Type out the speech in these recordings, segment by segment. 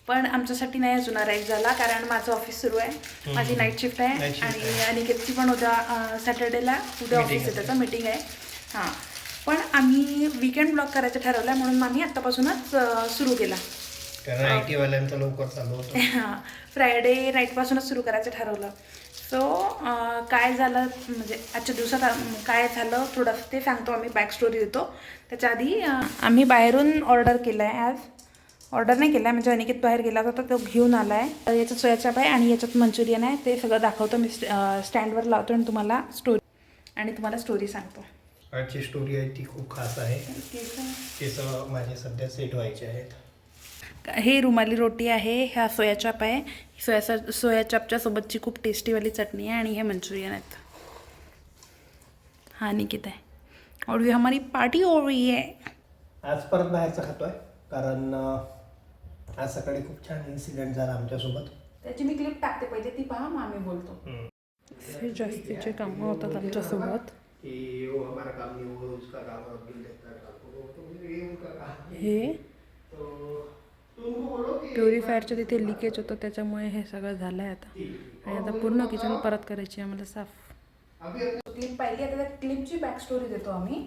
पण आमच्यासाठी नाही अजून अराईव्ह झाला, कारण माझं ऑफिस सुरू आहे, माझी नाईट शिफ्ट आहे आणि अनिकेतची पण उद्या सॅटर्डेला उद्या ऑफिस आहे, त्याचं मीटिंग आहे. हां, पण आम्ही वीकेंड ब्लॉग करायचं ठरवलं आहे, म्हणून आम्ही आत्तापासूनच सुरू केला. कारण IT वाल्यांचं लवकर चालू होतं. हां, फ्रायडे नाईटपासूनच सुरू करायचं ठरवलं. सो काय झालं म्हणजे आजच्या दिवसात काय झालं थोडं ते सांगतो, आम्ही बॅक स्टोरी देतो. त्याच्या आधी आम्ही बाहेरून ऑर्डर केलं आहे. आज ऑर्डर नाही केला आहे, म्हणजे अनिकेत बाहेर गेला होता तर तो घेऊन आला आहे. याच्यात सोया चाप आहे आणि याच्यात मंचुरियन आहे. ते सगळं दाखवतो मी, स्टँडवर लावतो आणि तुम्हाला स्टोरी सांगतो. आजची स्टोरी आहे ती खूप खास आहे. केस माझे सध्या सेट व्हायचे आहेत. हे रुमाली रोटी आहे, ह्या सोया चाप आहे, सोया चापच्या सोबतची खूप टेस्टीवाली चटणी आहे आणि हे मंचुरियन आहेत. हा निकित आहे और ये हमारी पार्टी हो रही है. आज परत बाहेरचं खातोय कारण आज सकाळी खूप छान इन्सिडेंट झाला आमच्यासोबत. त्याची मी क्लिप टाकते, पहिले ती पहा, मग आम्ही बोलतो. जास्तीचे कामं होतात आमच्यासोबत. हे प्युरिफायरचं तिथे लिकेज होतं, त्याच्यामुळे हे सगळं झालं आहे आता. आणि आता पूर्ण किचन परत करायची आम्हाला साफ. क्लिप पाहिली, आता त्या क्लिपची बॅक स्टोरी देतो आम्ही.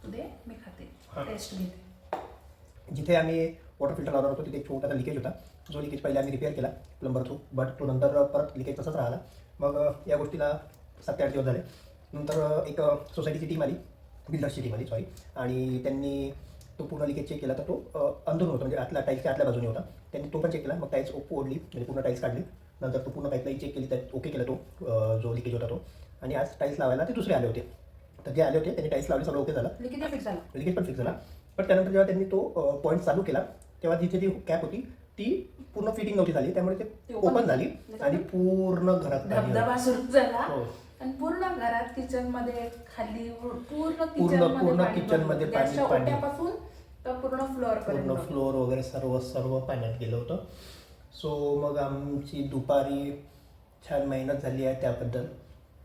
तुझे मी खाते, टेस्ट घेते. जिथे आम्ही वॉटर फिल्टर लावणार होतो तिथे एक छोटासा लिकेज होता, जो लिकेज पहिले आम्ही रिपेअर केला प्लंबर थ्रू, बट तो नंतर परत लिकेज तसंच राहिला. मग या गोष्टीला 7 ते 8 दिवस झाले. नंतर एक सोसायटीची टीम आली, बिल्डर्सची टीम आली सॉरी, आणि त्यांनी तो पूर्ण लिकेज चेक केला. तर तो अंदरून होता, म्हणजे आतल्या टाईल्सच्या आतल्या बाजूने होता. त्यांनी तो पण चेक केला. मग टाईल्स ओढली, म्हणजे पूर्ण टाईल्स काढली. नंतर तो पूर्ण पाईपलाईन चेक केली, त्यात ओके केला तो जो लिकेज होता तो. आणि आज टाईल्स लावायला ते दुसरे आले होते. तर जे आले होते त्यांनी टाईल्स लावले, सगळं ओके झालं, लिकेज पण फिक्स झाला. पण त्यानंतर जेव्हा त्यांनी तो पॉईंट चालू केला तेव्हा तिथे जी कॅप होती ती पूर्ण फिटिंग नव्हती झाली, त्यामुळे ते ओपन झाली आणि पूर्ण घरात धबधबा सुरू झाला. हो. आणि पूर्ण घरात किचन मध्ये खाली पूर्ण किचन मध्ये पाण्यापासून तर पूर्ण फ्लोअर वगैरे सर्व पाण्यात गेलं होतं. सो मग आमची दुपारी छान मेहनत झाली आहे त्याबद्दल,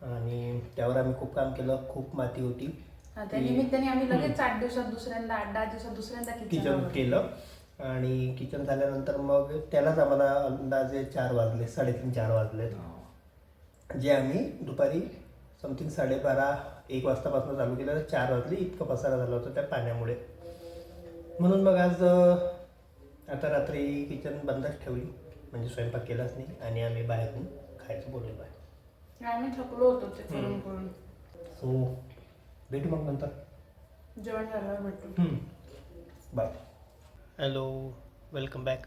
आणि त्यावर आम्ही खूप काम केलं. खूप माती होती, त्या निमित्ताने आम्ही लगेच 8 दिवसात दुसऱ्यांदा 8-10 दिवसात दुसऱ्यांदा किचन केलं. आणि किचन झाल्यानंतर मग त्यालाच आम्हाला अंदाजे 4 वाजले, 3:30-4 वाजले, जे आम्ही दुपारी समथिंग 12:30-1 वाजतापासून चालू केलं. तर 4 वाजले, इतकं पसारा झाला होता त्या पाण्यामुळे. म्हणून मग आज आता रात्री किचन बंदच ठेवली, म्हणजे स्वयंपाक केलाच नाही, आणि आम्ही बाहेरून खायचं बोलवलं आहे. आम्ही थकलो होतो ते करून. सो भेटू मग नंतर, जेवण झाल्यावर भेटू. बाय. Hello, welcome back.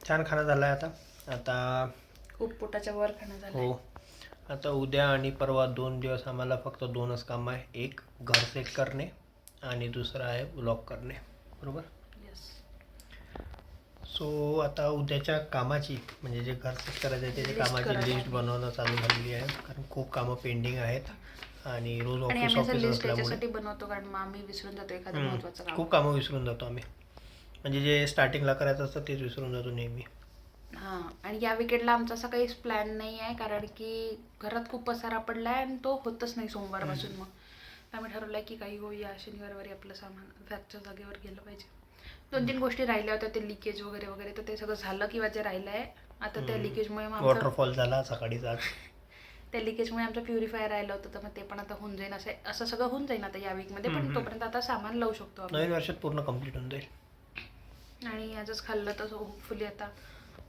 छान खाणं झालं आहे आता खूप पोटाच्या वर खाणं झालं. हो, आता उद्या आणि परवा 2 दिवस आम्हाला फक्त 2च काम आहे. एक घर सेट करणे आणि दुसरं आहे व्लॉग करणे, बरोबर. सो आता उद्याच्या कामाची, म्हणजे जे घर सेट करायचं आहे त्याच्या कामाची लिस्ट बनवणं चालू झालेली आहे, कारण खूप कामं पेंडिंग आहेत. आणि रोज ऑफिस असल्यामुळे बनवतो, कारण मग आम्ही विसरून जातो एखादं महत्त्वाचं काम. खूप कामं विसरून जातो आम्ही, म्हणजे जे स्टार्टिंगला करायचं असतं तेच विसरून जातो नेहमी. हां, आणि या विकेंडला आमचा असा काहीच प्लॅन नाही आहे, कारण की घरात खूप पसारा पडला आहे आणि तो होतच नाही सोमवारपासून. मग आम्ही ठरवलं आहे की काही होईया, शनिवारवारी आपलं सामान फॅक्टच्या जागेवर गेलं पाहिजे. 2-3 गोष्टी राहिल्या होत्या, ते लिकेज वगैरे तर ते सगळं झालं किंवा जे राहिलं आहे आता त्या लिकेजमुळे वॉटरफॉल झाला सकाळीच आज. त्या लिकेजमुळे आमचं प्युरिफायर राहिलं होतं, तर मग ते पण आता होऊन जाईल. असं सगळं होऊन जाईल आता या वीकमध्ये. पण तोपर्यंत आता सामान लावू शकतो आपण. नवीन वर्षात पूर्ण कम्प्लीट होऊन जाईल. आणि आजच खाल्लं तर होपफुली आता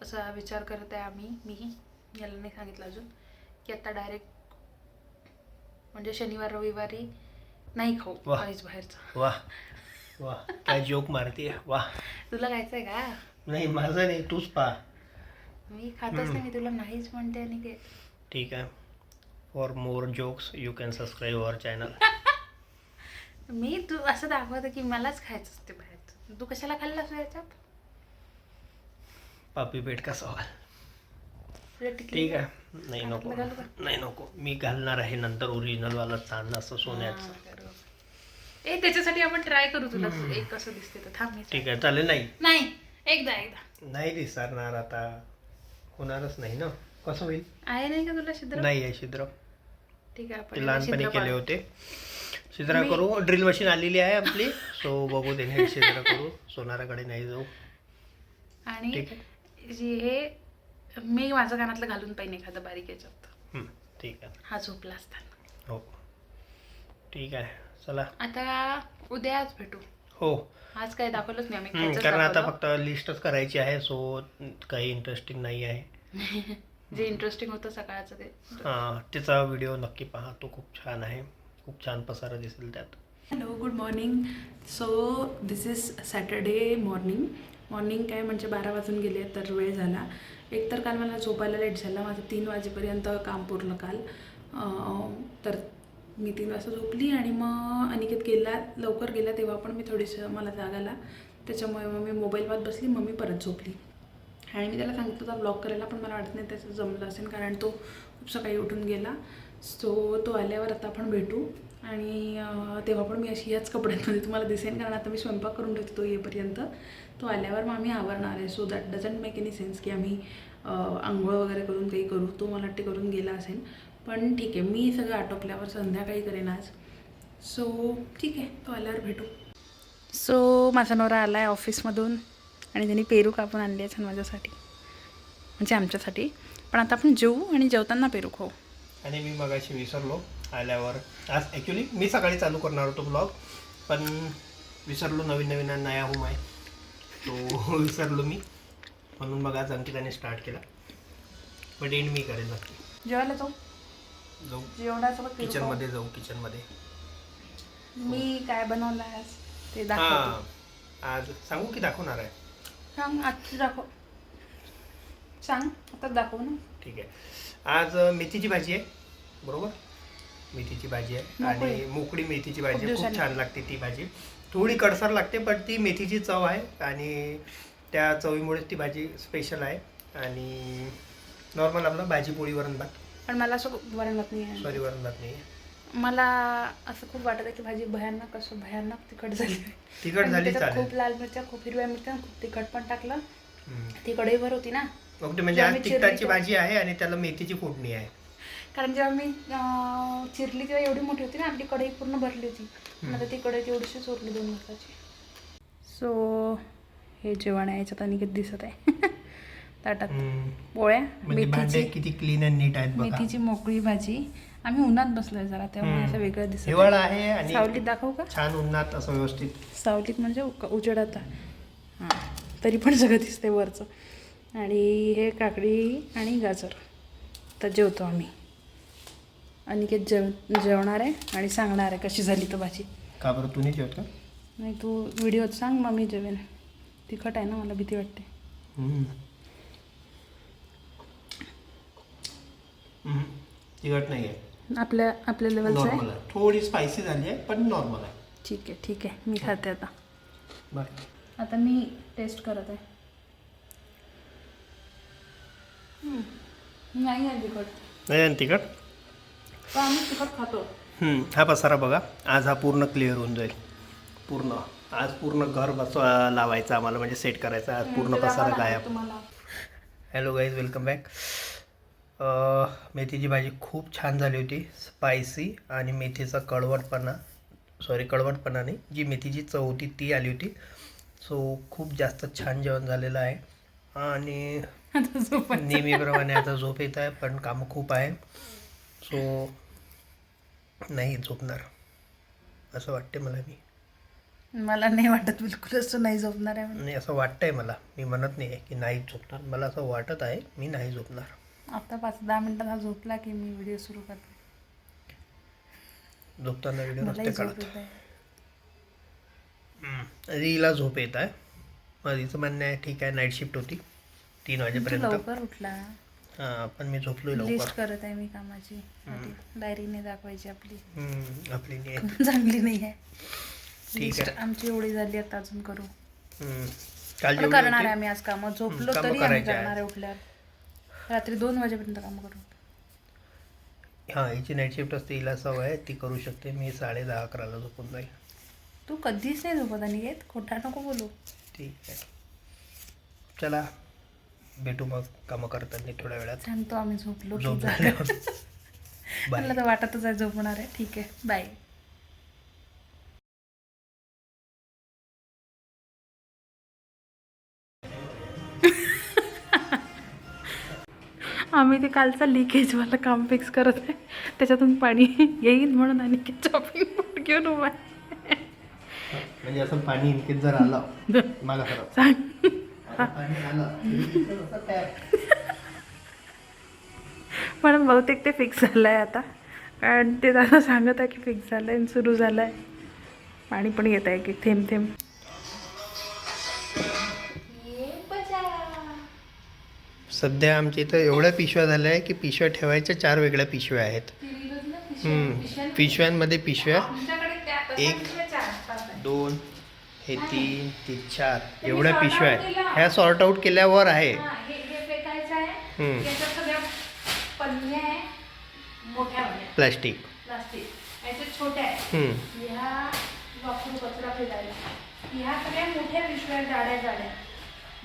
असा विचार करत आहे मी याला नाही सांगितलं अजून, की आता डायरेक्ट म्हणजे शनिवार रविवारी नाही खाऊ काहीच बाहेरचं. वा वा, काय जोक मारते. वा, तुला खायचं आहे का? नाही, माझं नाही, तूच पहा. मी खातच नाही, मी तुला नाहीच म्हणते. आणि ते ठीक आहे. For more jokes you can subscribe our channel. मी तू असं दाखवतं की मलाच खायचं असते बाहेर. तू कशाला खाल्लास याच्यात? पापी पेट का सवाल. ठीक आहे. नाही नको, मी घालणार आहे नंतर ओरिजिनलवाला चांद असं सोन्याचं. त्याच्यासाठी आपण ट्राय करू. तुला एक कसं दिसते तर थांब. ठीक आहे, चालेल. नाही एकदा नाही दिसणार आता, होणारच नाही ना. कसं होईल? आहे नाही का तुला छिद्र? नाही आहे छिद्र. ठीक आहे, ते लहानपणी केले होते. छिद्र करू. ड्रिल मशीन आलेली आहे आपली, सो बघू दे. छिद्र करू, सोनाराकडे नाही जाऊ. आणि ठीक हे मी माझं कानातलं घालून पाहिजे एखादं बारीक याच्यात. ठीक आहे. हा झोपला असताना. हो ठीक आहे. चला आता उद्याच भेटू. हो. आज काही दाखवलंच नाही आम्ही, खायचंच कारण आता दाखवलं. फक्त लिस्टच करायची आहे, सो काही इंटरेस्टिंग नाही आहे. जे इंटरेस्टिंग होतं सकाळचं ते. त्याचा व्हिडिओ नक्की पहा, तो खूप छान आहे. खूप छान पसारा दिसेल त्यात. Hello, good morning. So this is Saturday morning काय म्हणजे 12 वाजून गेले तर वेळ झाला. एकतर काल मला झोपायला लेट झाला, माझं 3 वाजेपर्यंत काम पूर्ण काल. तर मी 3 वाजता झोपली आणि मग अनिकेत लवकर गेला तेव्हा पण मी थोडीसं मला जाग आला, त्याच्यामुळे मग मी मोबाईल वाद बसली, मग मी परत झोपली. आणि मी त्याला सांगितलं होता ब्लॉग करायला, पण मला वाटत नाही त्याचं जमलं असेल कारण तो खूप सकाळी उठून गेला. सो तो आल्यावर आता आपण भेटू आणि तेव्हा पण मी अशी याच कपड्यांमध्ये तुम्हाला दिसेन, कारण आता मी स्वयंपाक करून ठेवते तो येईपर्यंत. तो आल्यावर मग आम्ही आवरणार आहे. So that doesn't make any sense की आम्ही आंघोळ वगैरे करून काही करू. तो मला वाटते करून गेला असेल, पण ठीक आहे, मी सगळं आटोपल्यावर संध्याकाळी करेन आज. सो ठीक आहे, तो आल्यावर भेटू. सो माझा नवरा आला आहे ऑफिसमधून आणि त्यांनी पेरू कापून आणली आहे माझ्यासाठी, म्हणजे आमच्यासाठी. पण आता आपण जेवू आणि जेवताना पेरू खाऊ. आणि मी मगाशी विसरलो आल्यावर. आज ॲक्च्युली मी सकाळी चालू करणार होतो ब्लॉग, पण विसरलो. नवीन नया हूम आहे तो विसरलो मी, म्हणून मग आज अंकिताने स्टार्ट केला. बट एंड मी करेन नक्की. जेवायला जाऊ जेवणासोबत किचनमध्ये जाऊ. किचनमध्ये मी काय बनवलं आज ते दाखवतो. आज सांगू की दाखवणार आहे? सांग, आजची दाखव. सांग, आता दाखव ना. ठीक आहे. आज मेथीची भाजी आहे, बरोबर? मेथीची भाजी आहे आणि मोकळी मेथीची भाजी आहे. खूप छान लागते ती भाजी. थोडी कडसर लागते, पण ती मेथीची चव आहे आणि त्या चवीमुळेच ती भाजी स्पेशल आहे. आणि नॉर्मल आपलं भाजी पोळी वरण भात. पण मला असं वरण भात नाही आहे. सॉरी, वरण भात नाही आहे. मला असं खूप वाटत आहे की भाजी भयानक तिखट झाली. तिखट झाली, चालेल. खूप लाल मिरच्या, खूप हिरव्या मिरच्या, खूप तिखट पण टाकलं. ती कढईभर होती ना. ओके, म्हणजे आज तिखटाची भाजी आहे आणि त्याला मेथीची फोडणी आहे. कारण जेव्हा मी चिरली तेव्हा एवढी मोठी होती ना, आपली कढई पूर्ण भरली होती. आता ती कढई एवढीशी चोरली 2 वाजताची. सो हे जेवण आहे, याच्यात अनिकेत दिसत आहे ताटात पोळ्या, मेथीची किती क्लीन अँड नीट आहेत बघा. मेथीची मोकळी भाजी. आम्ही उन्हात बसलोय जरा, त्यामुळे असं वेगळं दिसत. हिवाळा आहे आणि सावलीत दाखवू का? छान उन्हात असं व्यवस्थित. सावलीत म्हणजे उजेडात. हां, तरी पण सगळं दिसते वरचं. आणि हे काकडी आणि गाजर. तर जेवतो आम्ही. अनिकेत जेवणार आहे आणि सांगणार आहे कशी झाली तर भाजी. का बरं तू नाही जेवत का? नाही, तू व्हिडिओत सांग, मग मी जेवेन. तिखट आहे ना, मला भीती वाटते. तिखट नाही आहे, आपल्या लेवलचं आहे. नॉर्मल आहे. थोडी स्पायसी झाली आहे, पण नॉर्मल आहे. ठीक आहे, मी खाते आता. बाय. आता मी टेस्ट करत आहे. नाही आहे तिखट. नाही आहे तिखट. पण आम्ही तिखट खातो. हा पसारा बघा. आज हा पूर्ण क्लिअर होऊन जाईल. आज पूर्ण घर लावायचं आम्हाला, म्हणजे सेट करायचं. आज पूर्ण पसारा गायब. Hello guys, welcome back. मेथीची भाजी खूप छान झाली होती, स्पायसी. आणि मेथीचा कडवटपणा नाही, जी मेथीची चव होती ती आली होती. सो खूप जास्त छान जेवण झालेलं आहे. आणि नेहमीप्रमाणे आता झोप येत आहे, पण कामं खूप आहे. सो नाही झोपणार असं वाटते मला नाही वाटत बिलकुल असं नाही झोपणार आहे. नाही, असं वाटतंय मला. मी म्हणत नाही की नाही झोपणार, मला असं वाटत आहे मी नाही झोपणार. आता 5-10 मिनिटात हा झोपला की मी व्हिडिओ सुरू करते. झोपताना व्हिडिओ नसते काढत. रीला झोप येत आहे. तिचं म्हणणं आहे ठीक आहे, नाईट शिफ्ट होती 3 वाजेपर्यंत. लवकर उठला. हां, पण मी झोपलोय लिस्ट लवकर. करत आहे मी कामाची. डायरीने दाखवायची आपली. आपली नाही चांगली नाही आहे. ठीक आहे. आमची एवढी झाली, आता अजून करू. काल पण करणार आहे आम्ही आज कामं. झोपलो कामं तरी आम्ही करायची करणार आहे उठल्यावर. रात्री 2 वाजेपर्यंत कामं करू. हां, हिची नाईट शिफ्ट असते, हिला सवय आहे, ती करू शकते. मी 10:30-11ला झोपून जाईल. तू कधीच नाही झोपत आणि येत, खोटा नको बोलू. ठीक आहे, चला भेटू मग कामं करताना थोड्या वेळात. सांगतो आम्ही झोपलो की झोप झालं. झाल्यावर. मला तर वाटतच आहे झोपणार आहे. ठीक आहे, बाय. आम्ही ते कालचं लिकेजवालं काम फिक्स करत आहे, त्याच्यातून पाणी येईल म्हणून आणि चॉपिंग बोर्ड घेऊन उभा आहे. म्हणजे असं पाणी इनकेस जर आलं मला खरं सांग. पाणी आलं पण बहुतेक ते फिक्स झालं आहे आता, कारण ते दादा सांगत आहे की फिक्स झालं आहे, सुरू झालं आहे. पाणी पण येत आहे की थेंब थेंब. सध्या आमच्या इथं एवढ्या पिशव्या झाल्या आहे की पिशव्या ठेवायच्या 4 वेगळ्या पिशव्या आहेत. पिशव्यांमध्ये पिशव्या 1 2 हे 3 ते 4 एवढ्या पिशव्या आहेत. ह्या सॉर्ट आऊट केल्यावर आहे. प्लास्टिक छोट्या ह्या वापरून कचरा फेकायला, ह्या सगळ्या मोठ्या पिशव्या जाड्या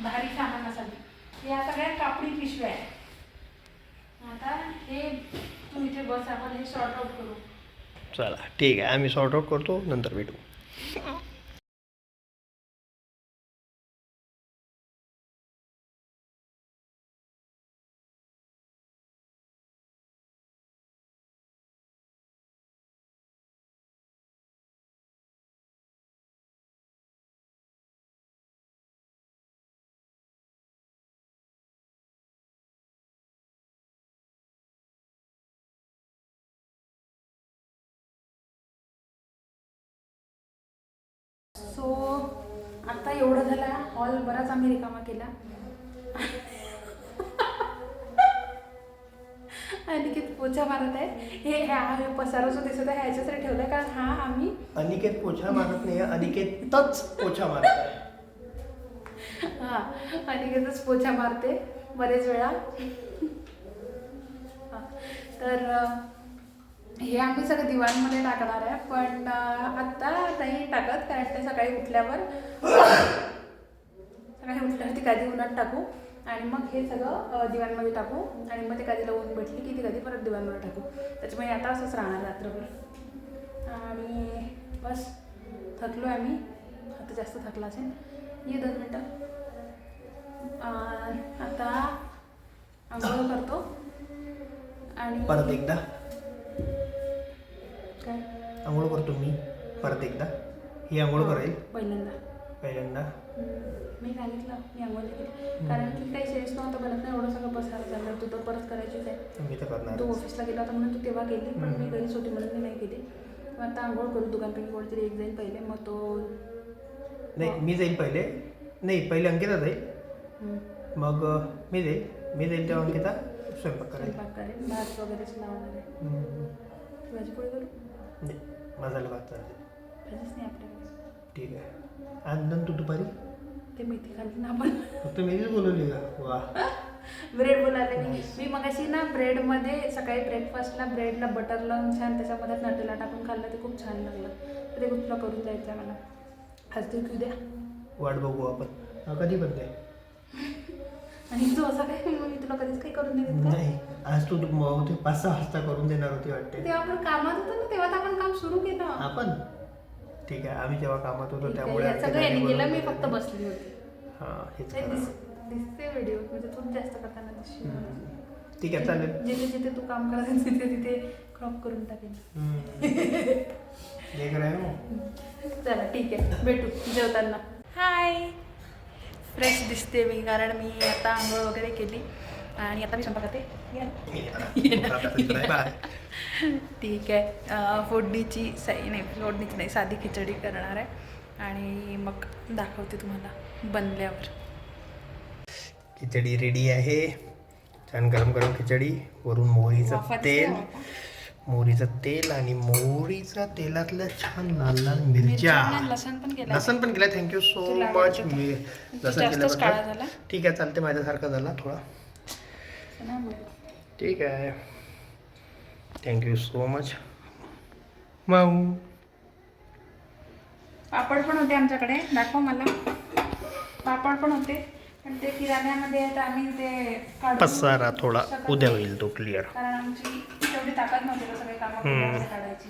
भारी सामानासाठी, ह्या सगळ्या कापडी पिशव्या आहे. आता हे तू इथे बस, आपण हे सॉर्ट आउट करू. चला ठीक आहे, आम्ही सॉर्ट आउट करतो, नंतर भेटू. सो आता एवढं झालं, हॉल बराच आम्ही रिकामा केला. अनिकेत पोछा मारत आहे. हे पसारा जो दिसत आहे ह्याच्यासाठी ठेवलाय, कारण हा आम्ही अनिकेत पोछा मारत नाही, अनिकेतच पोछा मारत आहे. हा, अनिकेतच पोछा मारते बरेच वेळा. तर हे आम्ही सगळं दिवाणमध्ये टाकणार आहे, पण आत्ता नाही टाकत, कारण ते सकाळी उठल्यावर ती कधी उन्हात टाकू आणि मग हे सगळं दिवाणमध्ये टाकू आणि मग ते कधीला ऊन भेटली की ती कधी परत दिवाणमध्ये टाकू. त्याच्यामुळे आता असंच राहणार रात्रभर. आणि बस थकलो आहे मी, आता जास्त थकला असेल. ये 2 मिनटं. आता आंघोळ करतो आणि परत एकदा काय आंघोळ करतो मी परत एकदा. ही आंघोळ करेल पहिल्यांदा. मी सांगितलं मी आंघोळ केली, कारण की काही सेन्स नव्हतं बनत नाही, एवढं सगळं बसायला चाललं. तू तर परत करायचीच आहे. मी तर करणार. तू ऑफिसला गेला होता म्हणून तू तेव्हा केली, पण मी घरीच होती म्हणून मी नाही केली. मग आता आंघोळ करू, दुकानपैकी कोणतरी एक जाईल पहिले, मग तो नाही मी जाईल पहिले. नाही पहिले अंकिता जाईल, मग मी जाईल तेव्हा अंकिता स्वयंपाक करेल. भात वगैरेच लावणार आहे. भाजी पोळी करू? नाही मसाला भात चालेल. भाजीच नाही आपल्याकडे. ठीक आहे. आज तू दुपारी ते मेथी खाल्ली ना आपण. फक्त मेथीच बोलवली का? वा. ब्रेड बोलायला मी मगाशी ना, ब्रेडमध्ये सकाळी ब्रेकफास्टला ब्रेडला बटर लावून छान त्याच्यामध्ये नटेला टाकून खाल्लं, ते खूप छान लागलं. तर ते तुला करून द्यायचं आहे मला. आज तू उद्या वाट बघू आपण. कधी पण द्या. आणि तू असं काय, मी तुला कधीच काही करून देत नाही. आज तू 5-6 वाजता करून देणार होती वाटते. तेव्हा आपण कामात होतो ना, तेव्हा आपण काम सुरू केलं आपण. ठीक आहे, आम्ही जेव्हा कामात होतो त्यामुळे सगळं यांनी केलं, मी फक्त बसली होती. हां हेच दिसते व्हिडिओ, म्हणजे तूच जास्त करताना दिसशील. ठीक आहे चालेल. जिथे जिथे तू काम करत तिथे क्रॉप करून टाकेल. हे कराय. चला ठीक आहे, भेटू जेवताना. हाय, फ्रेश दिसते मी, कारण मी आता आंघोळ वगैरे केली आणि आता मी स्वयंपाकाते. ठीक आहे. फोडणीची नाही साधी खिचडी करणार आहे आणि मग दाखवते तुम्हाला बनल्यावर. खिचडी रेडी आहे. छान गरम गरम खिचडी, वरून मोहरीचं तेल आणि मोहरीच्या तेलातल्या छान लाल लाल मिरच्या. लसण पण केला. Thank you so much. मी लसण केल्याबद्दल. ठीक आहे चालते, माझ्यासारखा झाला थोडा. ठीक आहे, थँक्यू सो मच. मग पापड पण होते आमच्याकडे, दाखव मला. पापड पण होते, पण ते किराण्यामध्ये आहेत, आम्ही ते पसारा थोडा उद्या होईल तो क्लिअर, कारण आमची तेवढी ताकद नव्हती सगळे कामं काढायची.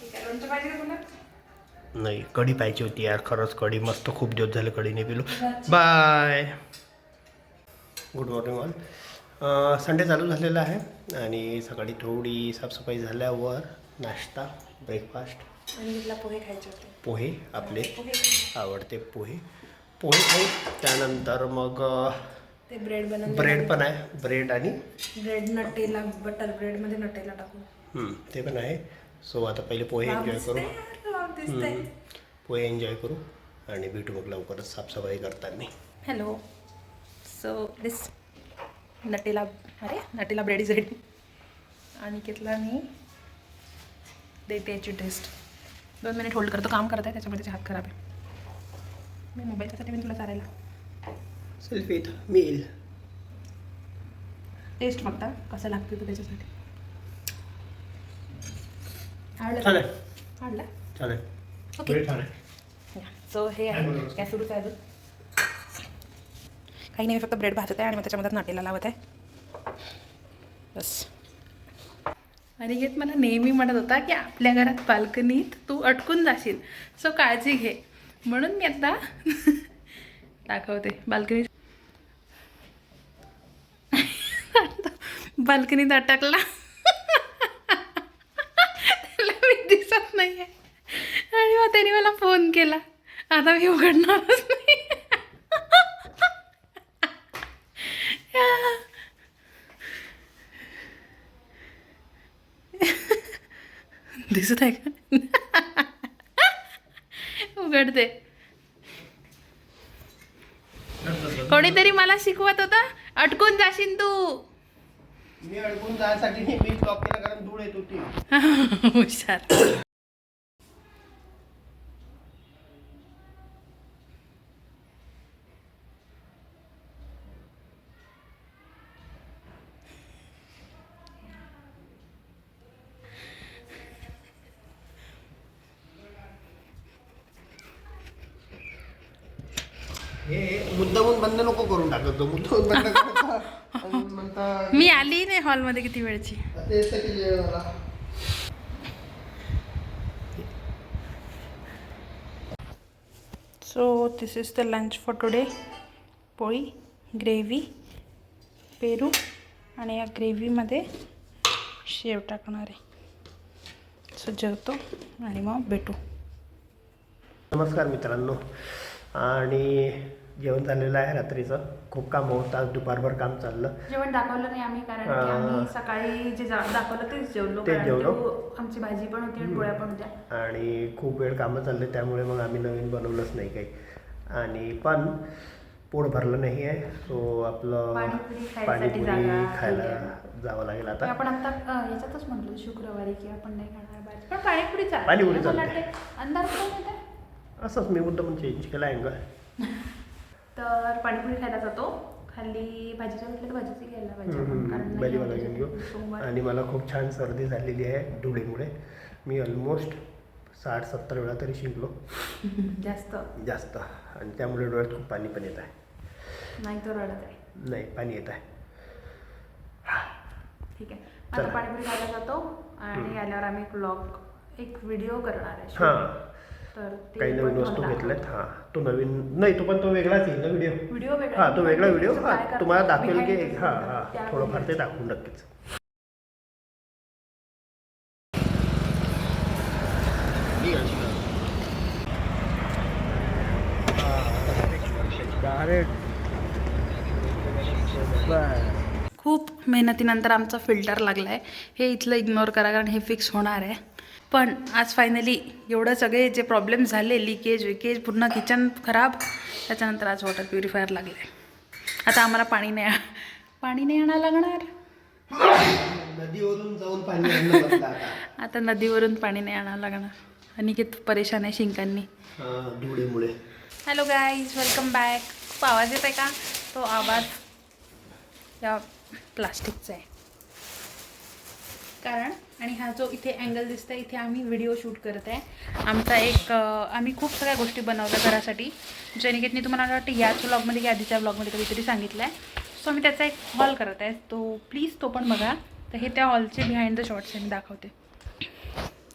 ठीक आहे. लोणचं पाहिजे का तुला? नाही, कढी पाहिजे होती यार, खरंच कढी मस्त. खूप दिवस झाले कढी नाही पिलो. Bye, good morning all. Sunday चालू झालेला आहे आणि सकाळी थोडी साफसफाई झाल्यावर नाश्ता ब्रेकफास्ट आणि तिथला पोहे खायचे होते. पोहे आपले पोहे आवडते पोहे खाऊ. त्यानंतर मग ते ब्रेड बनवून ब्रेड पण आहे. ब्रेड आणि ब्रेड नटेला बटर ब्रेडमध्ये नटेला टाकून ते पण आहे. सो आता पहिले पोहे एन्जॉय करू. पोहे एन्जॉय करू आणि भेटू मग लवकरच साफसफाई करताना. Hello. So this Nutella bread is ready. आणि घेतला मी देते याची टेस्ट. 2 मिनिट होल्ड करतो. काम करत आहे त्याच्यामुळे त्याचे हात खराब आहे. मी मोबाईलच्यासाठी मी तुला चालायला सेल्फीत मील टेस्ट फक्त कसं लागतं तू त्याच्यासाठी. छान आहे. आवडला. छान आहे. ओके. ब्रेड छान आहे. सो हे आहे काय सुरूच आहे अजून काही नाही. फक्त ब्रेड भाजत आहे आणि मग त्याच्यामध्ये नटेला लावत आहे बस. अनिकेत मला नेहमी म्हणत होता की आपल्या घरात बाल्कनीत तू अटकून जाशील, सो काळजी घे. म्हणून मी आता दाखवते बाल्कनीत. बाल्कनीत अटकला. त्याला मी दिसत नाही आहे आणि मग त्याने मला फोन केला. आता मी उघडणारच नाही. दिसत आहे का? उघडते. कोणीतरी मला शिकवत होता अटकून जाशील तू. मी अडकून जायसाठी मी ब्लॉक केला कारण धूळ येत होती. हुशार. हे मुद्दामून बंद नको करून टाकतो. मुद्दामून बंद करायचा आणि म्हणता मी आली नाही हॉलमध्ये किती वेळची. So this is the lunch for today. पोळी, ग्रेव्ही, पेरू आणि या ग्रेव्हीमध्ये शेव टाकणार आहे. सो जेवतो आणि मग भेटू. नमस्कार मित्रांनो. आणि जेवण झालेलं आहे रात्रीचं. खूप काम होतं. दुपारभर काम चाललं. जेवण दाखवलं नाही आम्ही कारण की आम्ही सकाळी जे दाखवलं तेच जेवलो. तेच जेवलो. आमची भाजी पण होती आणि पोळ्या पण होत्या आणि खूप वेळ कामं चालले त्यामुळे मग आम्ही नवीन बनवलंच नाही काही. आणि पण पोट भरलं नाही आहे. सो आपलं पाणीपुरी खायला जावं लागेल आता. आपण आता याच्यातच म्हटलं शुक्रवारी की आपण नाही खाणार बाहेर, पण पाणीपुरी चालते. पाणीपुरी चालते. अंदाज पण येते. असंच मी मुद्दाम चेंज केला अँगल. तर पाणीपुरी खायला जातो. खाली भाजीला म्हटलं तर भाजीची घ्यायला पाहिजे कारण भाजीवाला घेऊन घेऊ. आणि मला खूप छान सर्दी झालेली आहे धुळीमुळे. मी ऑलमोस्ट 60-70 वेळा तरी शिंकलो. जास्त आणि त्यामुळे डोळ्यात खूप पाणी पण येत आहे. नाही तो रडत आहे. नाही पाणी येत आहे. ठीक आहे. आता पाणीपुरी खायला जातो आणि आल्यावर आम्ही एक व्हिडिओ करणार आहे. हां. तर काही नवीन वस्तू घेतल्यात. हां. तो नवीन नाही, तो पण तो वेगळाच येईल ना व्हिडिओ वेगळा. हां, तो वेगळा व्हिडिओ. हां, तुम्हाला दाखवेल की हां थोडंफार ते दाखवून नक्कीच. खूप मेहनतीनंतर आमचा फिल्टर लागला आहे. हे इथलं इग्नोर करा कारण हे फिक्स होणार आहे. पण आज फायनली एवढं सगळे जे प्रॉब्लेम झाले, लिकेज पूर्ण किचन खराब, त्याच्यानंतर आज वॉटर प्युरिफायर लागलं आहे. आता आम्हाला पाणी नाही आणायला लागणार. नदीवरून जाऊन पाणी आणलं. आता नदीवरून पाणी नाही आणायला लागणार. आणि किती परेशान आहे शिंकांनी धुळीमुळे. Hello guys, welcome back. खूप आवाज येत आहे का? तो आवाज या प्लास्टिकचा आहे कारण. आणि हा जो इथे अँगल दिसतोय इथे आम्ही व्हिडिओ शूट करत आहे. आमचा आम्ही खूप सगळ्या गोष्टी बनवल्या घरासाठी. जेनिकेतनी तुम्हाला वाटतं याच व्लॉगमध्ये की आधीच्या व्लॉगमध्ये कधीतरी सांगितलं आहे. सो मी त्याचा एक हॉल करत आहे. तो प्लीज तो पण बघा. तर हे त्या हॉलचे बिहाइंड द शॉट्स आहे, मी दाखवते.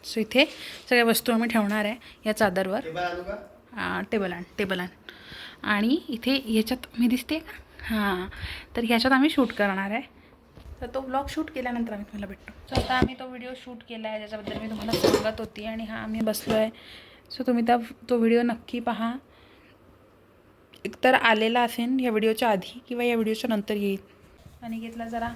सो इथे सगळ्या वस्तू आम्ही ठेवणार आहे या चादरवर. टेबल आणि इथे ह्याच्यात मी दिसते का? हां, तर ह्याच्यात आम्ही शूट करणार आहे. तर तो ब्लॉग शूट केल्यानंतर आम्ही तुम्हाला भेटतो. सो आता आम्ही तो व्हिडिओ शूट केला आहे ज्याच्याबद्दल मी तुम्हाला सांगत होती आणि हा आम्ही बसलो आहे. सो तुम्ही तो व्हिडिओ नक्की पहा. एकतर आलेला असेल या व्हिडिओच्या आधी किंवा या व्हिडिओच्या नंतर येईल. अनिकेतला जरा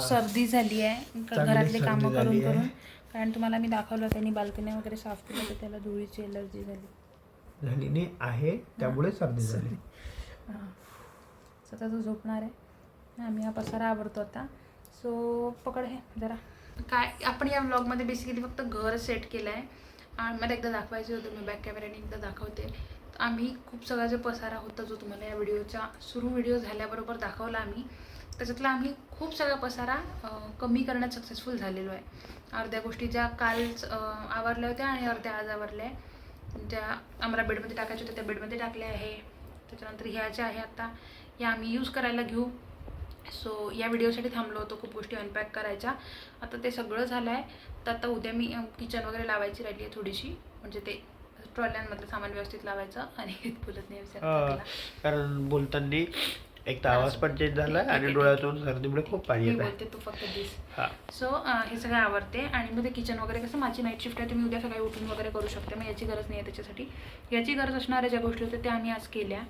सर्दी झाली आहे घरातले कामं करून करून. कारण तुम्हाला मी दाखवलं त्यांनी बाल्कनी वगैरे साफ केलं तर त्याला धुळीची एलर्जी झाली आहे त्यामुळे सर्दी झाली. स्वतः तो झोपणार आहे. आम्ही हा पसारा आवरतो आता. सो पकड हे जरा. काय आपण या व्लॉगमध्ये बेसिकली फक्त घर सेट केलं आहे आणि मला एकदा दाखवायचं होतं. मी बॅक कॅमेऱ्याने एकदा दाखवते. आम्ही खूप सगळा जो पसारा होता जो तुम्हाला या व्हिडिओच्या व्हिडिओ झाल्याबरोबर दाखवला आम्ही, त्याच्यातला आम्ही खूप सगळा पसारा कमी करण्यात सक्सेसफुल झालेलो आहे. अर्ध्या गोष्टी ज्या कालच आवरल्या होत्या आणि अर्ध्या आज आवरल्या आहे. ज्या आम्हाला बेडमध्ये टाकायच्या होत्या त्या बेडमध्ये टाकल्या आहे. त्याच्यानंतर ह्या ज्या आहे आता या आम्ही यूज करायला घेऊ. सो या व्हिडिओसाठी थांबलो होतो खूप गोष्टी अनपॅक करायच्या. आता ते सगळं झालं आहे. तर आता उद्या मी किचन वगैरे लावायची राहिली आहे थोडीशी, म्हणजे ते ट्रॉल्यांमधलं सामान व्यवस्थित लावायचं. आणि बोलत नाही विचार कारण बोलताना एक तर आवाज पण चेंज झाला आणि डोळ्यातून सर्दीमुळे खूप पाणी येत बोलते तू फक्त दिस. सो हे सगळं आवडते. आणि मग ते किचन वगैरे कसं माझी नाईट शिफ्ट आहे, तुम्ही उद्या सकाळी उठून वगैरे करू शकते. मग याची गरज नाही आहे त्याच्यासाठी. याची गरज असणाऱ्या ज्या गोष्टी होत्या त्या आम्ही आज केल्या.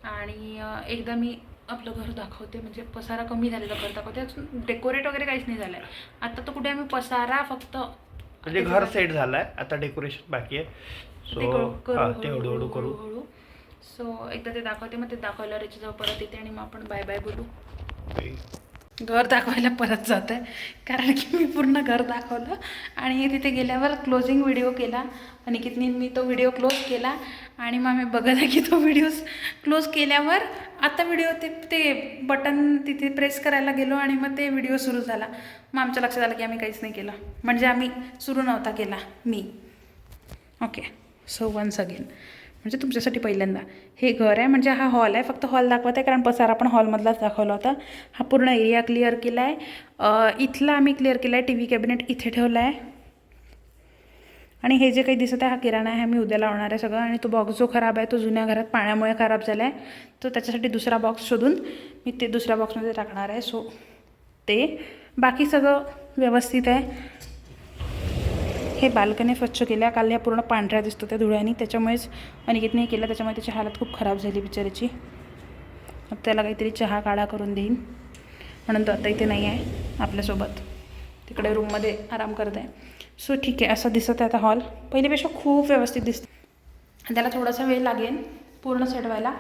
आणि एकदा मी आपलं घर दाखवते, म्हणजे पसारा कमी झालेला घर दाखवते. डेकोरेट वगैरे काहीच नाही झालं आहे. आता तर कुठे आम्ही पसारा फक्त म्हणजे घर सेट झालं आहे, आता डेकोरेशन बाकी आहे. सो ते हळूहळू करू. सो एकदा ते दाखवते. मग ते दाखवल्यावर याच्याजवळ परत येते आणि मग आपण बाय बाय बोलू. घर दाखवायला परत जात आहे कारण की मी पूर्ण घर दाखवलं आणि तिथे गेल्यावर क्लोजिंग व्हिडिओ केला. आणि कितनी मी तो व्हिडिओ क्लोज केला आणि मग आम्ही बघत आहे की तो व्हिडिओ क्लोज केल्यावर आता व्हिडिओ ते बटन तिथे प्रेस करायला गेलो आणि मग ते व्हिडिओ सुरू झाला. मग आमच्या लक्षात आलं की आम्ही काहीच नाही केलं, म्हणजे आम्ही सुरू नव्हता केला मी. ओके. सो वन्स अगेन, म्हणजे तुमच्यासाठी पहिल्यांदा हे घर आहे, म्हणजे हा हॉल आहे. फक्त हॉल दाखवत आहे कारण पसारा पण हॉलमधलाच दाखवला होता. हा पूर्ण एरिया क्लिअर केला आहे. इथला आम्ही क्लिअर केला आहे. टी व्ही कॅबिनेट इथे ठेवला आहे. आणि हे जे काही दिसत आहे हा किराणा आहे, मी उद्या लावणार आहे सगळं. आणि तो बॉक्स जो खराब आहे तो जुन्या घरात पाण्यामुळे खराब झाला आहे, तो त्याच्यासाठी दुसरा बॉक्स शोधून मी ते दुसऱ्या बॉक्समध्ये टाकणार आहे. सो ते बाकी सगळं व्यवस्थित आहे. हे बाल्कनी स्वच्छ केल्या. काल ह्या पूर्ण पांढऱ्या दिसतो त्या धुळ्यानी, त्याच्यामुळेच अनिकेतने केलं. त्याच्यामुळे त्याची हालत खूप खराब झाली बिचारीची. मग त्याला काहीतरी चहा काढा करून देईन. म्हणून तो आता इथे नाही आहे आपल्यासोबत, तिकडे रूममध्ये आराम करत आहे. सो ठीक आहे, असं दिसत आहे आता हॉल. पहिल्यापेक्षा खूप व्यवस्थित दिसतं. त्याला थोडासा वेळ लागेल पूर्ण सेट व्हायला,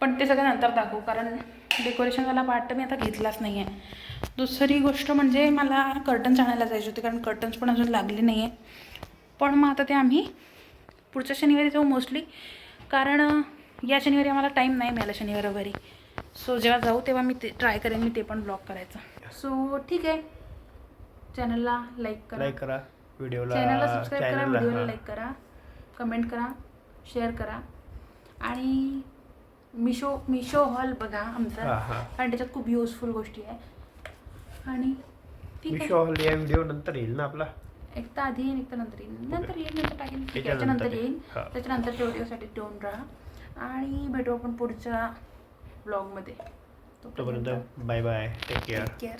पण ते सगळं नंतर दाखवू कारण डेकोरेशनवाला पार्ट तर मी आता घेतलाच नाही आहे. दुसरी गोष्ट म्हणजे मला कर्टन्स आणायला जायचे होते कारण कर्टन्स पण अजून लागले नाही आहे. पण मग आता ते आम्ही पुढच्या शनिवारी जाऊ मोस्टली, कारण या शनिवारी आम्हाला टाईम नाही मिळाला शनिवार रविवारी. सो जेव्हा जाऊ तेव्हा मी ते ट्राय करेन मी ते पण ब्लॉग करायचं. सो ठीक आहे, चॅनलला लाईक करा, चॅनलला सबस्क्राईब करा, व्हिडिओला लाईक करा, कमेंट करा, शेअर करा. आणि मिशो हॉल बघा आमचा, कारण त्याच्यात खूप युजफुल गोष्टी आहे. आणि ठीक आहे, मिशो हॉल या व्हिडिओ नंतर येईल ना आपला. एक तर आधी येईल एक तर नंतर येईल. नंतर टाकेल, त्याच्यानंतर येईल. त्याच्यानंतरच्या व्हिडिओसाठी ठेवून राहा. आणि भेटू आपण पुढच्या ब्लॉगमध्ये. तोपर्यंत बाय बाय, टेक केअर.